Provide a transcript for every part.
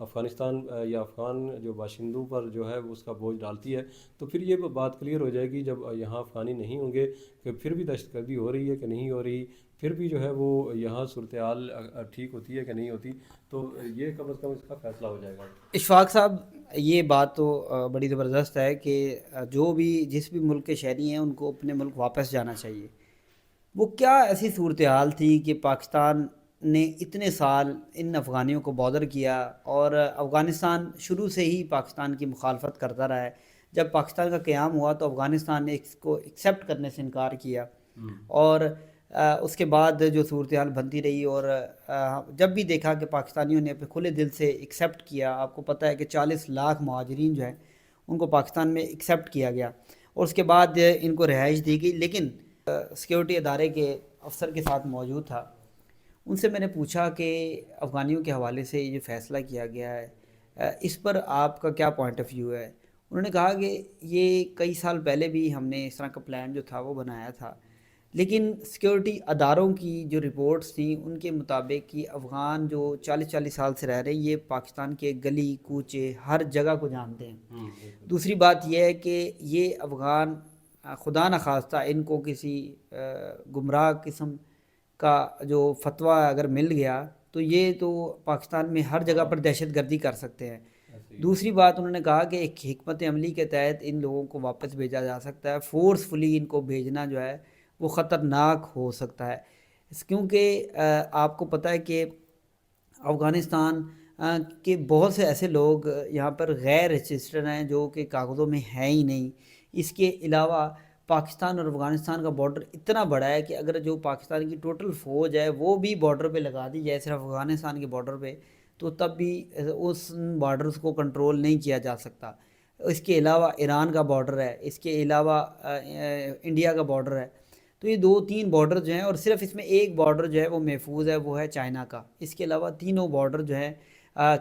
افغانستان یا افغان جو باشندوں پر جو ہے اس کا بوجھ ڈالتی ہے، تو پھر یہ بات کلیئر ہو جائے گی جب یہاں افغانی نہیں ہوں گے کہ پھر بھی دہشت گردی ہو رہی ہے کہ نہیں ہو رہی، پھر بھی جو ہے وہ یہاں صورتحال ٹھیک ہوتی ہے کہ نہیں ہوتی، تو یہ کم از کم اس کا فیصلہ ہو جائے گا۔ اشفاق صاحب، یہ بات تو بڑی زبردست ہے کہ جو بھی جس بھی ملک کے شہری ہیں ان کو اپنے ملک واپس جانا چاہیے۔ وہ کیا ایسی صورتحال تھی کہ پاکستان نے اتنے سال ان افغانیوں کو بادر کیا، اور افغانستان شروع سے ہی پاکستان کی مخالفت کرتا رہا ہے؟ جب پاکستان کا قیام ہوا تو افغانستان نے اس کو ایکسیپٹ کرنے سے انکار کیا، اور اس کے بعد جو صورتحال بنتی رہی، اور جب بھی دیکھا کہ پاکستانیوں نے اپنے کھلے دل سے ایکسیپٹ کیا، آپ کو پتہ ہے کہ 40 لاکھ مہاجرین جو ہیں ان کو پاکستان میں ایکسیپٹ کیا گیا، اور اس کے بعد ان کو رہائش دی گئی، لیکن سیکیورٹی ادارے کے افسر کے ساتھ موجود تھا، ان سے میں نے پوچھا کہ افغانیوں کے حوالے سے یہ فیصلہ کیا گیا ہے، اس پر آپ کا کیا پوائنٹ آف ویو ہے؟ انہوں نے کہا کہ یہ کئی سال پہلے بھی ہم نے اس طرح کا پلان جو تھا وہ بنایا تھا، لیکن سیکیورٹی اداروں کی جو رپورٹس تھیں ان کے مطابق کہ افغان جو 40 سال سے رہ رہے ہیں، یہ پاکستان کے گلی کوچے ہر جگہ کو جانتے ہیں۔ دوسری بات یہ ہے کہ یہ افغان خدا نخواستہ ان کو کسی گمراہ قسم کا جو فتویٰ اگر مل گیا تو یہ تو پاکستان میں ہر جگہ پر دہشت گردی کر سکتے ہیں۔ دوسری بات انہوں نے کہا کہ ایک حکمت عملی کے تحت ان لوگوں کو واپس بھیجا جا سکتا ہے، فورسفلی ان کو بھیجنا جو ہے وہ خطرناک ہو سکتا ہے، کیونکہ آپ کو پتہ ہے کہ افغانستان کے بہت سے ایسے لوگ یہاں پر غیر رجسٹرڈ ہیں جو کہ کاغذوں میں ہیں ہی نہیں۔ اس کے علاوہ پاکستان اور افغانستان کا بارڈر اتنا بڑا ہے کہ اگر جو پاکستان کی ٹوٹل فوج ہے وہ بھی بارڈر پہ لگا دی جائے صرف افغانستان کے بارڈر پہ، تو تب بھی اس بارڈرز کو کنٹرول نہیں کیا جا سکتا۔ اس کے علاوہ ایران کا بارڈر ہے، اس کے علاوہ انڈیا کا بارڈر ہے، تو یہ 2-3 بارڈر جو ہیں، اور صرف اس میں ایک بارڈر جو ہے وہ محفوظ ہے، وہ ہے چائنا کا۔ اس کے علاوہ تینوں بارڈر جو ہیں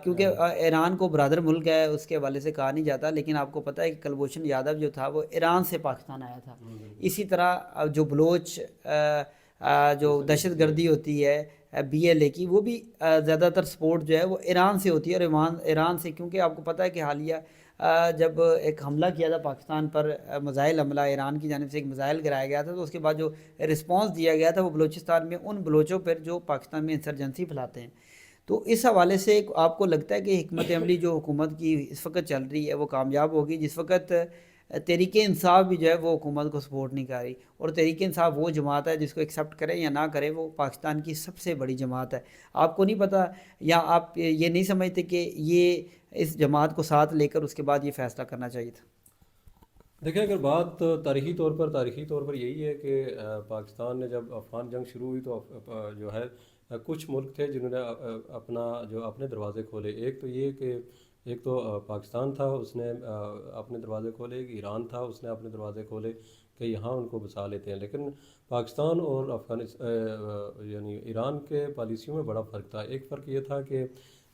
کیونکہ ایران کو برادر ملک ہے اس کے حوالے سے کہا نہیں جاتا، لیکن آپ کو پتہ ہے کہ کلبھوشن یادو جو تھا وہ ایران سے پاکستان آیا تھا۔ اسی طرح جو بلوچ جو دہشت گردی ہوتی ہے BLA کی، وہ بھی زیادہ تر سپورٹ جو ہے وہ ایران سے ہوتی ہے، اور ایران سے، کیونکہ آپ کو پتہ ہے کہ حالیہ جب ایک حملہ کیا تھا پاکستان پر، میزائل حملہ ایران کی جانب سے ایک میزائل گرایا گیا تھا، تو اس کے بعد جو رسپانس دیا گیا تھا وہ بلوچستان میں ان بلوچوں پر جو پاکستان میں انسرجنسی پھیلاتے ہیں۔ تو اس حوالے سے آپ کو لگتا ہے کہ حکمت عملی جو حکومت کی اس وقت چل رہی ہے وہ کامیاب ہوگی، جس وقت تحریک انصاف بھی جو ہے وہ حکومت کو سپورٹ نہیں کر رہی، اور تحریک انصاف وہ جماعت ہے جس کو ایکسیپٹ کریں یا نہ کریں وہ پاکستان کی سب سے بڑی جماعت ہے؟ آپ کو نہیں پتہ، یا آپ یہ نہیں سمجھتے کہ یہ اس جماعت کو ساتھ لے کر اس کے بعد یہ فیصلہ کرنا چاہیے تھا؟ دیکھیں، اگر بات تاریخی طور پر یہی ہے کہ پاکستان نے جب افغان جنگ شروع ہوئی تو جو ہے کچھ ملک تھے جنہوں نے اپنے دروازے کھولے۔ ایک تو یہ کہ ایک تو پاکستان تھا، اس نے اپنے دروازے کھولے، ایک ایران تھا، اس نے اپنے دروازے کھولے کہ یہاں ان کو بسا لیتے ہیں۔ لیکن پاکستان اور یعنی ایران کے پالیسیوں میں بڑا فرق تھا۔ ایک فرق یہ تھا کہ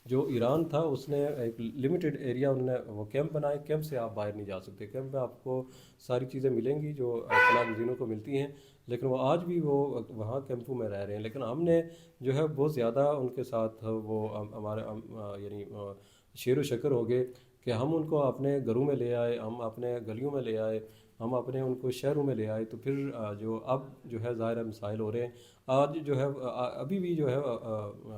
جو ایران تھا اس نے ایک لمیٹڈ ایریا، انہوں نے وہ کیمپ بنائے، کیمپ سے آپ باہر نہیں جا سکتے، کیمپ میں آپ کو ساری چیزیں ملیں گی جو پناہ گزینوں کو ملتی ہیں، لیکن وہ آج بھی وہ وہاں کیمپوں میں رہ رہے ہیں۔ لیکن ہم نے جو ہے بہت زیادہ ان کے ساتھ وہ ہمارے یعنی شیر و شکر ہو گئے کہ ہم ان کو اپنے گھروں میں لے آئے، ہم اپنے گلیوں میں لے آئے، ہم اپنے ان کو شہروں میں لے آئے، تو پھر جو اب جو ہے ظاہر مسائل ہو رہے ہیں۔ آج جو ہے ابھی بھی جو ہے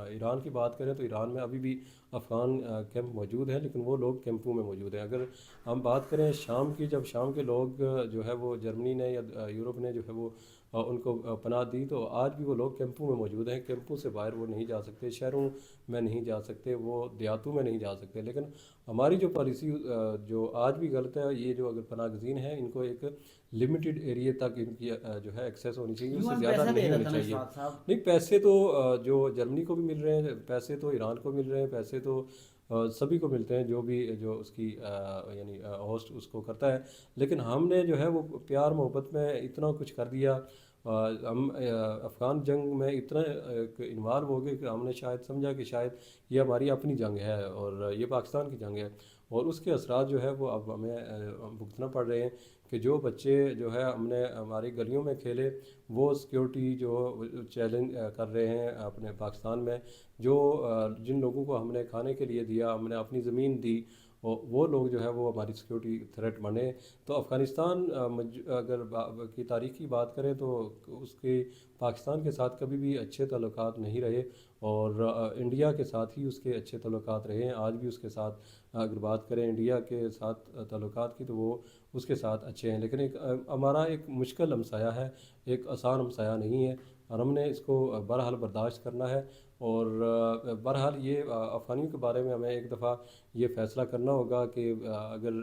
ایران کی بات کریں تو ایران میں ابھی بھی افغان کیمپ موجود ہیں، لیکن وہ لوگ کیمپوں میں موجود ہیں۔ اگر ہم بات کریں شام کی، جب شام کے لوگ جو ہے وہ جرمنی نے یا یورپ نے جو ہے وہ ان کو پناہ دی، تو آج بھی وہ لوگ کیمپوں میں موجود ہیں، کیمپوں سے باہر وہ نہیں جا سکتے، شہروں میں نہیں جا سکتے، وہ دیہاتوں میں نہیں جا سکتے۔ لیکن ہماری جو پالیسی جو آج بھی غلط ہے، یہ جو اگر پناہ گزین ہیں ان کو ایک لمیٹڈ ایریا تک ان کی جو ہے ایکسیس ہونی چاہیے، اس سے زیادہ نہیں ہونی چاہیے۔ نہیں، پیسے تو جو جرمنی کو بھی مل رہے ہیں، پیسے تو ایران کو مل رہے ہیں، پیسے تو سبھی کو ملتے ہیں جو اس کی یعنی ہوسٹ اس کو کرتا ہے، لیکن ہم نے جو ہے وہ پیار محبت میں اتنا کچھ کر دیا، ہم افغان جنگ میں اتنا انوالو ہو گئے کہ ہم نے شاید سمجھا کہ شاید یہ ہماری اپنی جنگ ہے اور یہ پاکستان کی جنگ ہے، اور اس کے اثرات جو ہے وہ اب ہمیں بھگتنا پڑ رہے ہیں کہ جو بچے جو ہے ہم نے ہماری گلیوں میں کھیلے، وہ سیکیورٹی جو چیلنج کر رہے ہیں اپنے پاکستان میں، جو جن لوگوں کو ہم نے کھانے کے لیے دیا، ہم نے اپنی زمین دی، وہ لوگ جو ہے وہ ہماری سیکیورٹی تھریٹ بنے۔ تو افغانستان اگر کی تاریخی بات کریں تو اس کے پاکستان کے ساتھ کبھی بھی اچھے تعلقات نہیں رہے، اور انڈیا کے ساتھ ہی اس کے اچھے تعلقات رہے ہیں۔ آج بھی اس کے ساتھ اگر بات کریں انڈیا کے ساتھ تعلقات کی تو وہ اس کے ساتھ اچھے ہیں، لیکن ہمارا ایک مشکل ہمسایہ ہے، ایک آسان ہمسایہ نہیں ہے، اور ہم نے اس کو بہرحال برداشت کرنا ہے۔ اور بہرحال یہ افغانیوں کے بارے میں ہمیں ایک دفعہ یہ فیصلہ کرنا ہوگا کہ اگر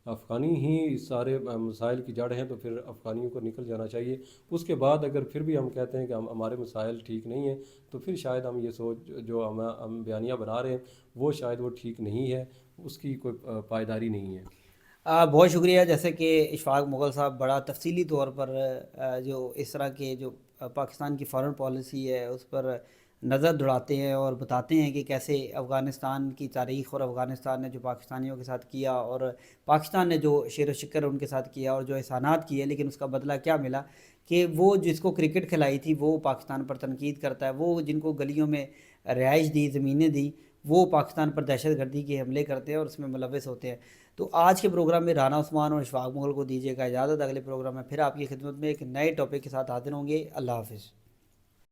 افغانی ہی سارے مسائل کی جڑ ہیں تو پھر افغانیوں کو نکل جانا چاہیے۔ اس کے بعد اگر پھر بھی ہم کہتے ہیں کہ ہمارے مسائل ٹھیک نہیں ہیں تو پھر شاید ہم یہ سوچ جو ہم بیانیہ بنا رہے ہیں وہ شاید وہ ٹھیک نہیں ہے، اس کی کوئی پائیداری نہیں ہے۔ بہت شکریہ، جیسے کہ اشفاق مغل صاحب بڑا تفصیلی طور پر جو اس طرح کے جو پاکستان کی فارن پالیسی ہے اس پر نظر دوڑاتے ہیں اور بتاتے ہیں کہ کیسے افغانستان کی تاریخ اور افغانستان نے جو پاکستانیوں کے ساتھ کیا اور پاکستان نے جو شیر و شکر ان کے ساتھ کیا اور جو احسانات کیے، لیکن اس کا بدلہ کیا ملا کہ وہ جس کو کرکٹ کھلائی تھی وہ پاکستان پر تنقید کرتا ہے، وہ جن کو گلیوں میں رہائش دی، زمینیں دی، وہ پاکستان پر دہشت گردی کے حملے کرتے ہیں اور اس میں ملوث ہوتے ہیں۔ تو آج کے پروگرام میں رانا عثمان اور اشفاق مغل کو دیجیے گا اجازت، اگلے پروگرام میں پھر آپ کی خدمت میں ایک نئے ٹاپک کے ساتھ حاضر ہوں گے۔ اللہ حافظ۔